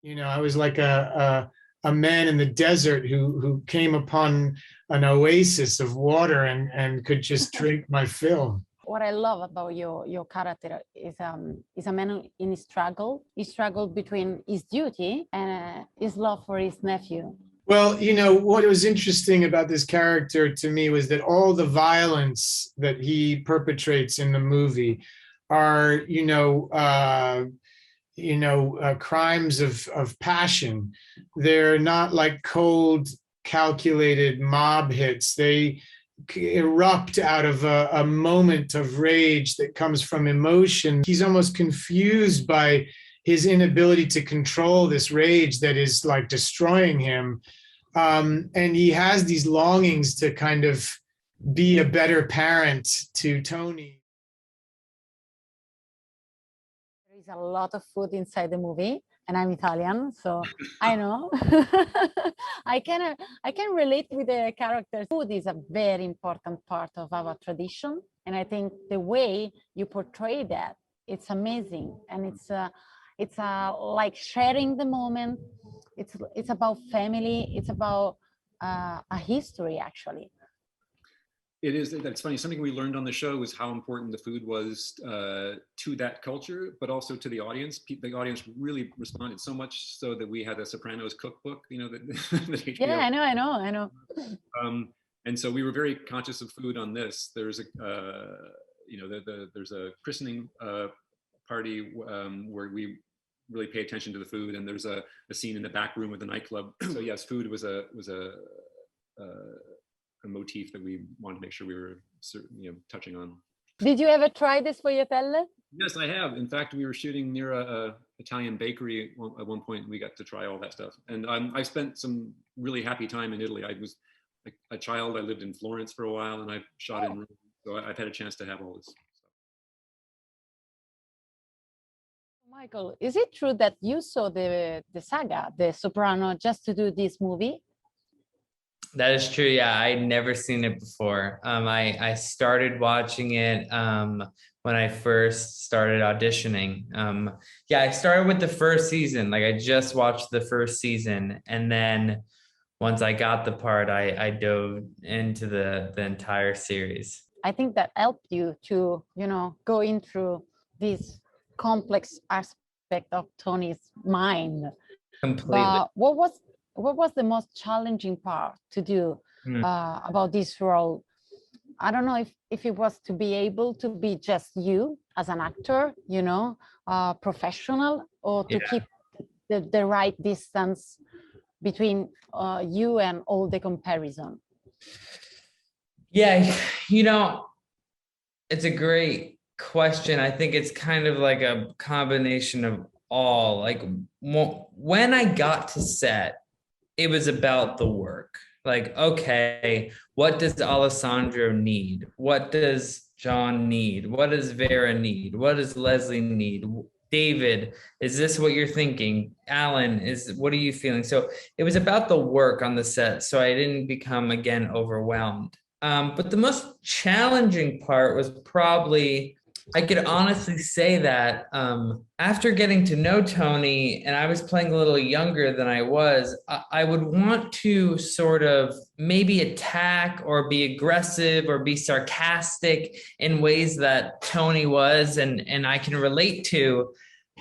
I was like a man in the desert who came upon an oasis of water and could just drink my fill. What I love about your character is a man in struggle. He struggled between his duty and his love for his nephew. Well, what was interesting about this character to me was that all the violence that he perpetrates in the movie are, crimes of passion. They're not like cold, calculated mob hits. They erupt out of a moment of rage that comes from emotion. He's almost confused by his inability to control this rage that is like destroying him. And he has these longings to kind of be a better parent to Tony. There is a lot of food inside the movie, and I'm Italian, so I know. I can relate with the characters. Food is a very important part of our tradition, and I think the way you portray that, it's amazing, and it's like sharing the moment. It's about family. It's about a history, actually. It is. That's funny. Something we learned on the show was how important the food was to that culture, but also to the audience. The audience really responded so much so that we had a Sopranos cookbook. That HBO. Yeah, I know. And so we were very conscious of food on this. There's there's a christening party where we really pay attention to the food, and there's a scene in the back room of the nightclub. So yes, food was a motif that we wanted to make sure we were touching on. Did you ever try this for your tele? Yes, I have. In fact, we were shooting near a Italian bakery at one point, and we got to try all that stuff. And I spent some really happy time in Italy. I was a child. I lived in Florence for a while, and I shot in Rome. So I've had a chance to have all this. Michael, is it true that you saw the saga, the Soprano, just to do this movie? That is true. Yeah, I'd never seen it before. I started watching it when I first started auditioning. I started with the first season. Like, I just watched the first season, and then once I got the part, I dove into the entire series. I think that helped you to, go in through this complex aspect of Tony's mind. Completely. But what was the most challenging part to do about this role? I don't know if it was to be able to be just you as an actor, professional, or to keep the right distance between you and all the comparison. Yeah, it's a great question. I think it's kind of like a combination of all. Like, when I got to set, it was about the work. Like, okay, what does Alessandro need? What does John need? What does Vera need? What does Leslie need? David, is this what you're thinking? Alan, what are you feeling? So it was about the work on the set. So I didn't become, again, overwhelmed. But the most challenging part was probably, I could honestly say that after getting to know Tony, and I was playing a little younger than I was, I would want to sort of maybe attack or be aggressive or be sarcastic in ways that Tony was and I can relate to,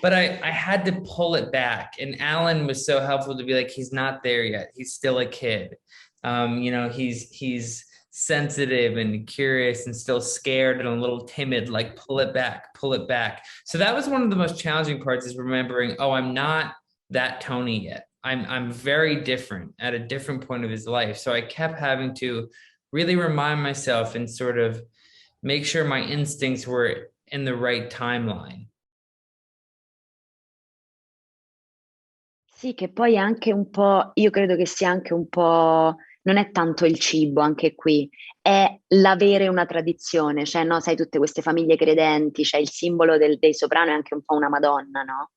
but I had to pull it back. And Alan was so helpful to be like, he's not there yet. He's still a kid. He's sensitive and curious and still scared and a little timid, like pull it back. So that was one of the most challenging parts, is remembering, I'm not that Tony yet. I'm very different at a different point of his life. So I kept having to really remind myself and sort of make sure my instincts were in the right timeline. Sì, che poi anche un po', io credo che sia anche un po', non è tanto il cibo anche qui, è l'avere una tradizione, cioè, no, sai, tutte queste famiglie credenti, cioè il simbolo dei Soprano è anche un po' una Madonna, no?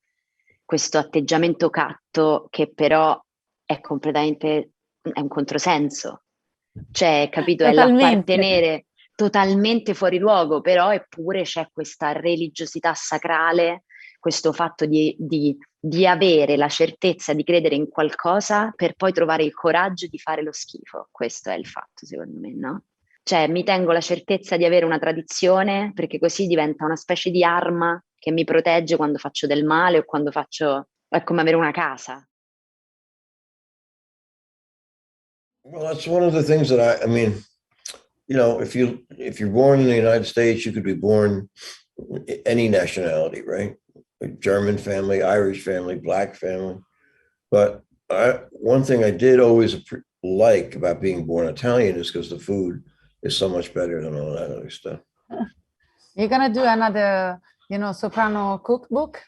Questo atteggiamento catto che però è completamente, è un controsenso, cioè, capito, è l'appartenere totalmente fuori luogo, però eppure c'è questa religiosità sacrale, questo fatto di di avere la certezza di credere in qualcosa per poi trovare il coraggio di fare lo schifo. Questo è il fatto, secondo me, no? Cioè, mi tengo la certezza di avere una tradizione perché così diventa una specie di arma che mi protegge quando faccio del male o quando faccio... È come avere una casa. Well, that's one of the things that I mean, you know, if you're born in the United States, you could be born any nationality, right? A German family, Irish family, Black family. But one thing I did always like about being born Italian is because the food is so much better than all that other stuff. You're gonna do another, Soprano cookbook,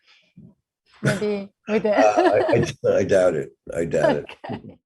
maybe with the. I doubt it. I doubt it. Okay.